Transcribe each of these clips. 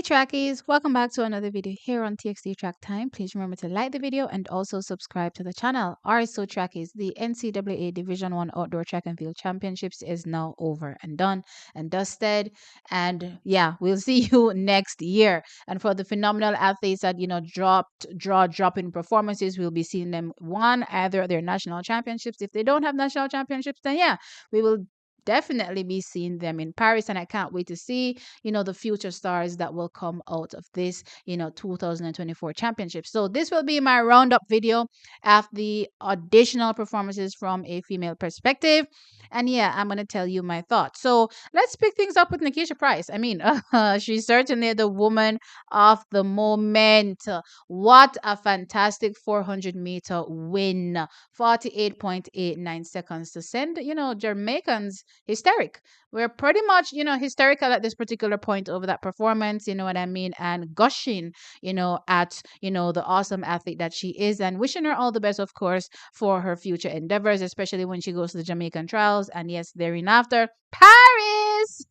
Hey trackies, welcome back to another video here on TXT Track Time. Please remember to like the video and also subscribe to the channel. Alright, so trackies, the NCAA Division 1 Outdoor Track and Field Championships is now over and done and dusted. And yeah, we'll see you next year. And for the phenomenal athletes that, dropping performances, we'll be seeing them either their national championships. If they don't have national championships, then yeah, we will definitely be seeing them in Paris, and I can't wait to see the future stars that will come out of this 2024 championship. So this will be my roundup video of the additional performances from a female perspective, and yeah, I'm gonna tell you my thoughts. So let's pick things up with Nickisha Price. I mean, she's certainly the woman of the moment. What a fantastic 400-meter win, 48.89 seconds to send Jamaicans hysteric. We're pretty much, hysterical at this particular point over that performance, you know what I mean, and gushing, at, the awesome athlete that she is, and wishing her all the best, of course, for her future endeavors, especially when she goes to the Jamaican trials. And yes, thereafter, Paris!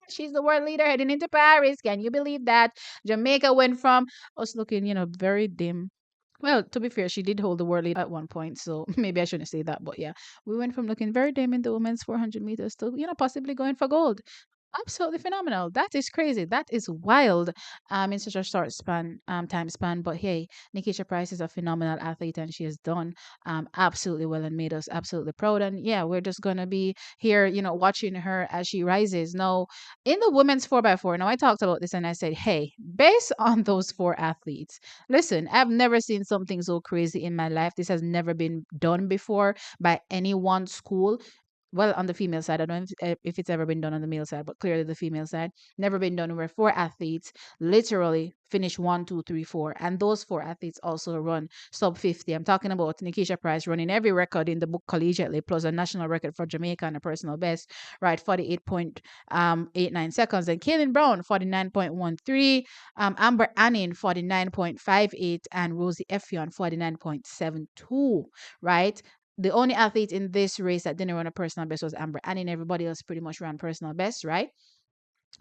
She's the world leader heading into Paris. Can you believe that? Jamaica went from us looking, very dim. Well, to be fair, she did hold the world lead at one point, so maybe I shouldn't say that. But yeah, we went from looking very dim in the women's 400 meters to, possibly going for gold. Absolutely phenomenal. That is crazy. That is wild. In such a short time span. But hey, Nickisha Price is a phenomenal athlete, and she has done absolutely well and made us absolutely proud. And yeah, we're just gonna be here, watching her as she rises. Now, in the women's 4x4, now I talked about this and I said, hey, based on those four athletes, listen, I've never seen something so crazy in my life. This has never been done before by any one school. Well, on the female side, I don't know if it's ever been done on the male side, but clearly the female side, never been done, where four athletes literally finish 1, 2, 3, 4, and those four athletes also run sub 50. I'm talking about Nickisha Price running every record in the book collegiately, plus a national record for Jamaica and a personal best, right? 48.89 seconds. And Kaylin Brown, 49.13. Amber Anning, 49.58. And Rosie Effion, 49.72, right? The only athlete in this race that didn't run a personal best was Amber Anning. Everybody else pretty much ran personal best, right?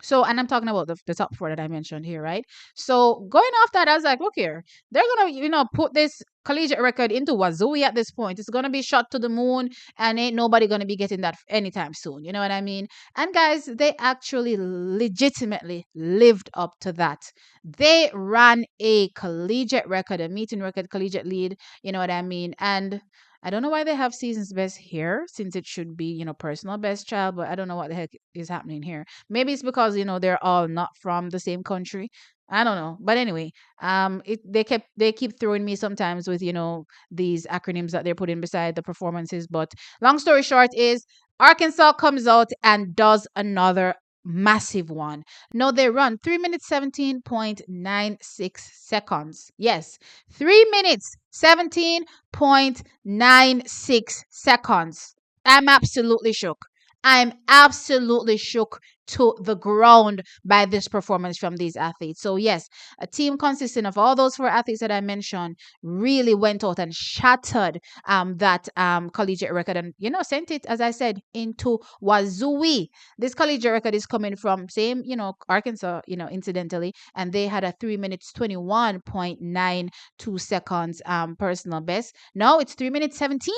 So, and I'm talking about the top four that I mentioned here, right? So, going off that, I was like, look here, they're gonna, put this collegiate record into Wazoo at this point. It's gonna be shot to the moon, and ain't nobody gonna be getting that anytime soon. You know what I mean? And guys, they actually legitimately lived up to that. They ran a collegiate record, a meeting record, collegiate lead. You know what I mean? And I don't know why they have season's best here, since it should be, personal best child, but I don't know what the heck is happening here. Maybe it's because, they're all not from the same country. I don't know. But anyway, they keep throwing me sometimes with, these acronyms that they're putting beside the performances. But long story short is Arkansas comes out and does another massive one. No, they run 3 minutes 17.96 seconds. Yes, 3 minutes 17.96 seconds. I'm absolutely shook. I'm absolutely shook to the ground by this performance from these athletes. So yes, a team consisting of all those four athletes that I mentioned really went out and shattered that collegiate record, and sent it, as I said, into Wazoo. This collegiate record is coming from same Arkansas, incidentally, and they had a 3 minutes 21.92 seconds personal best. No, it's 3 minutes 17.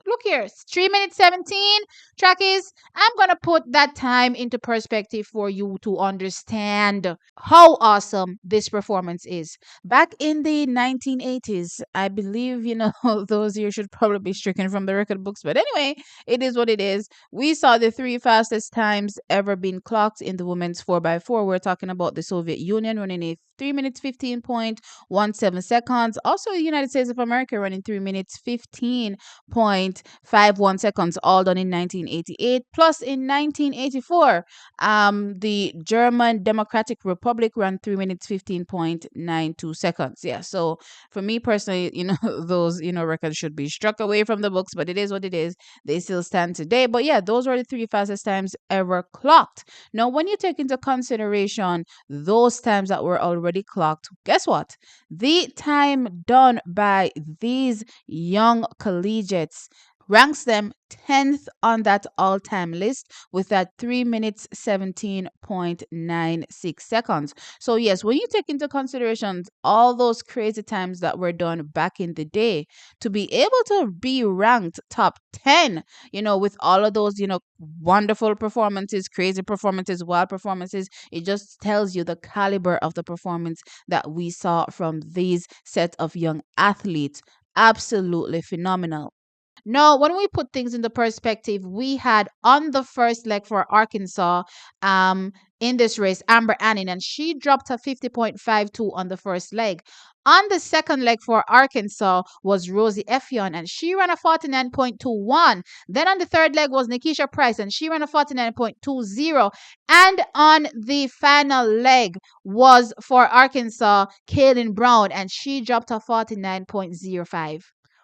Look here, it's 3 minutes 17. Trackies, I'm gonna put that time into perspective for you to understand how awesome this performance is. Back in the 1980s, I believe, those years should probably be stricken from the record books. But anyway, it is what it is. We saw the three fastest times ever been clocked in the women's 4x4. We're talking about the Soviet Union running a 3 minutes 15.17 seconds. Also, the United States of America running 3 minutes 15.51 seconds, all done in 1988. Plus, in 1984, the German Democratic Republic ran 3 minutes 15.92 seconds. Yeah, so for me personally, those records should be struck away from the books, but it is what it is. They still stand today. But yeah, those were the three fastest times ever clocked. Now, when you take into consideration those times that were already clocked, guess what? The time done by these young collegiates ranks them 10th on that all time list with that 3 minutes 17.96 seconds. So, yes, when you take into consideration all those crazy times that were done back in the day, to be able to be ranked top 10, with all of those, wonderful performances, crazy performances, wild performances, it just tells you the caliber of the performance that we saw from these set of young athletes. Absolutely phenomenal. No, when we put things into perspective, we had on the first leg for Arkansas, in this race, Amber Anning, and she dropped a 50.52 on the first leg. On the second leg for Arkansas was Rosie Effion, and she ran a 49.21. Then on the third leg was Nickisha Price, and she ran a 49.20. And on the final leg was for Arkansas, Kaylin Brown, and she dropped a 49.05.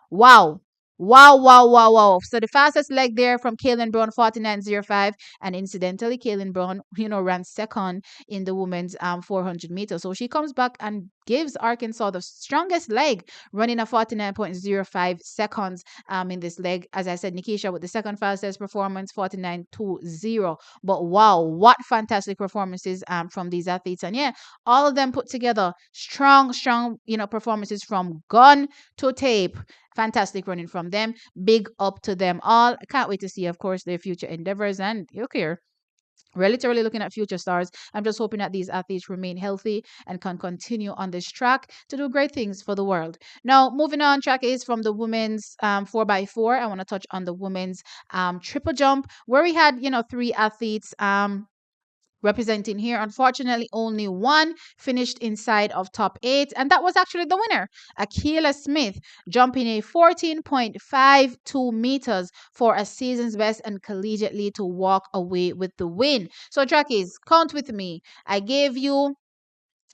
Wow. Wow, wow, wow, wow. So the fastest leg there from Kaylin Brown, 49.05. And incidentally, Kaylin Brown, ran second in the women's 400 meters. So she comes back and gives Arkansas the strongest leg, running a 49.05 seconds in this leg. As I said, Nickisha with the second fastest performance, 49.20. But wow, what fantastic performances from these athletes. And yeah, all of them put together strong, strong, performances from gun to tape. Fantastic running from them. Big up to them all. I can't wait to see, of course, their future endeavors. And look here, we're literally looking at future stars. I'm just hoping that these athletes remain healthy and can continue on this track to do great things for the world. Now, moving on, track is from the women's 4x4. I want to touch on the women's triple jump, where we had, three athletes. Representing here. Unfortunately, only one finished inside of top eight, and that was actually the winner, Ackelia Smith, jumping a 14.52 meters for a season's best and collegiately to walk away with the win. So, trackies, count with me. I gave you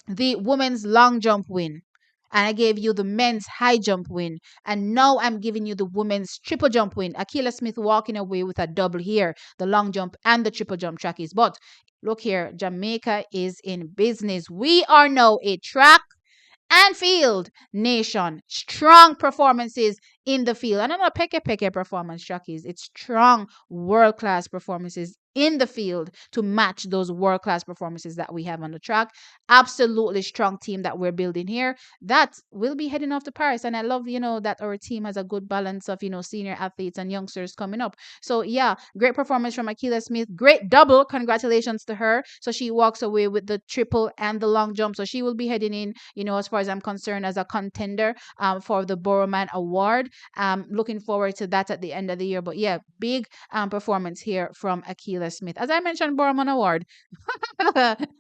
the women's long jump win. And I gave you the men's high jump win. And now I'm giving you the women's triple jump win. Ackelia Smith walking away with a double here, the long jump and the triple jump trackies. But look here, Jamaica is in business. We are now a track and field nation. Strong performances in the field. And I'm not peke performance, trackies. It's strong world class performances in the field to match those world class performances that we have on the track. Absolutely strong team that we're building here that will be heading off to Paris. And I love, that our team has a good balance of, senior athletes and youngsters coming up. So yeah, great performance from Ackelia Smith. Great double. Congratulations to her. So she walks away with the triple and the long jump. So she will be heading in, as far as I'm concerned, as a contender for the Boroman Award. Looking forward to that at the end of the year. But yeah, big performance here from Ackelia Smith. As I mentioned, Boroman Award.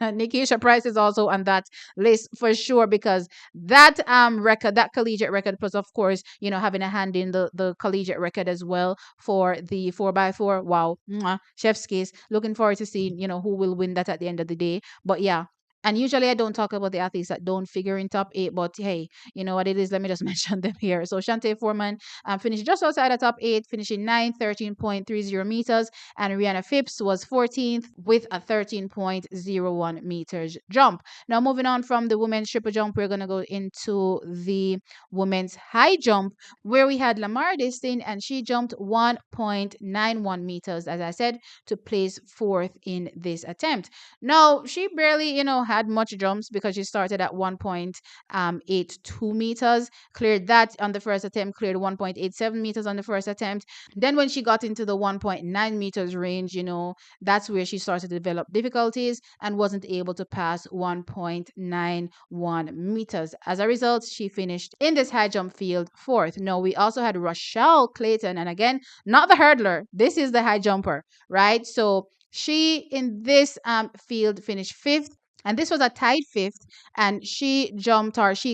Nickisha Price is also on that list for sure, because that record, that collegiate record, plus of course, having a hand in the collegiate record as well for the 4x4. Wow. Mwah, chef's kiss. Looking forward to seeing, who will win that at the end of the day. But yeah, and usually I don't talk about the athletes that don't figure in top eight, but hey, you know what it is? Let me just mention them here. So Shante Foreman finished just outside the top eight, finishing 9th, 13.30 meters. And Rihanna Phipps was 14th with a 13.01 meters jump. Now, moving on from the women's triple jump, we're going to go into the women's high jump, where we had Lamar Distin, and she jumped 1.91 meters, as I said, to place fourth in this attempt. No, she barely, had much jumps because she started at 1.82 meters, cleared that on the first attempt, cleared 1.87 meters on the first attempt. Then when she got into the 1.9 meters range, that's where she started to develop difficulties and wasn't able to pass 1.91 meters. As a result, she finished in this high jump field fourth. Now, we also had Rochelle Clayton, and again, not the hurdler. This is the high jumper, right? So she in this field finished fifth, and this was a tied fifth, and she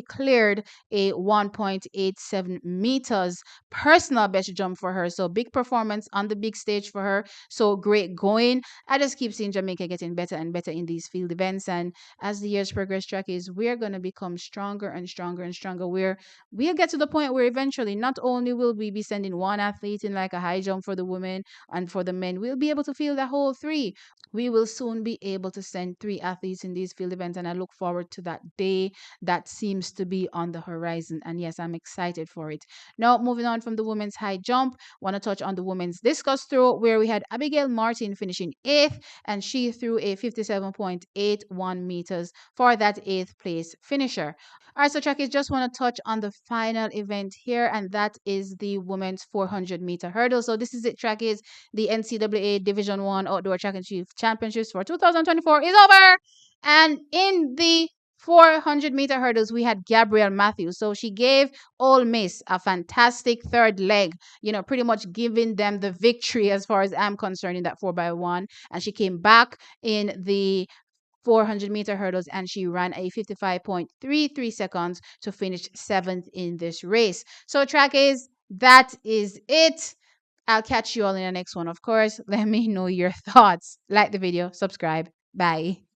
cleared a 1.87 meters personal best jump for her. So big performance on the big stage for her. So great going. I just keep seeing Jamaica getting better and better in these field events, and as the years progress, trackies, we're going to become stronger and stronger and stronger. We'll get to the point where eventually not only will we be sending one athlete in like a high jump for the women and for the men, we'll be able to field the whole three. We will soon be able to send three athletes in the these field events, and I look forward to that day that seems to be on the horizon. And yes, I'm excited for it. Now, moving on from the women's high jump, want to touch on the women's discus throw, where we had Abigail Martin finishing eighth, and she threw a 57.81 meters for that eighth place finisher. All right, so Chucky, just want to touch on the final event here, and that is the women's 400-meter hurdle. So this is it, Chucky. The NCAA Division One Outdoor Track and Field Championships for 2024 is over, and in the 400-meter hurdles, we had Gabrielle Matthews. So she gave Ole Miss a fantastic third leg, pretty much giving them the victory as far as I'm concerned in that 4x1. And she came back in the 400-meter hurdles and she ran a 55.33 seconds to finish seventh in this race. So, trackies, that is it. I'll catch you all in the next one, of course. Let me know your thoughts. Like the video, subscribe. Bye.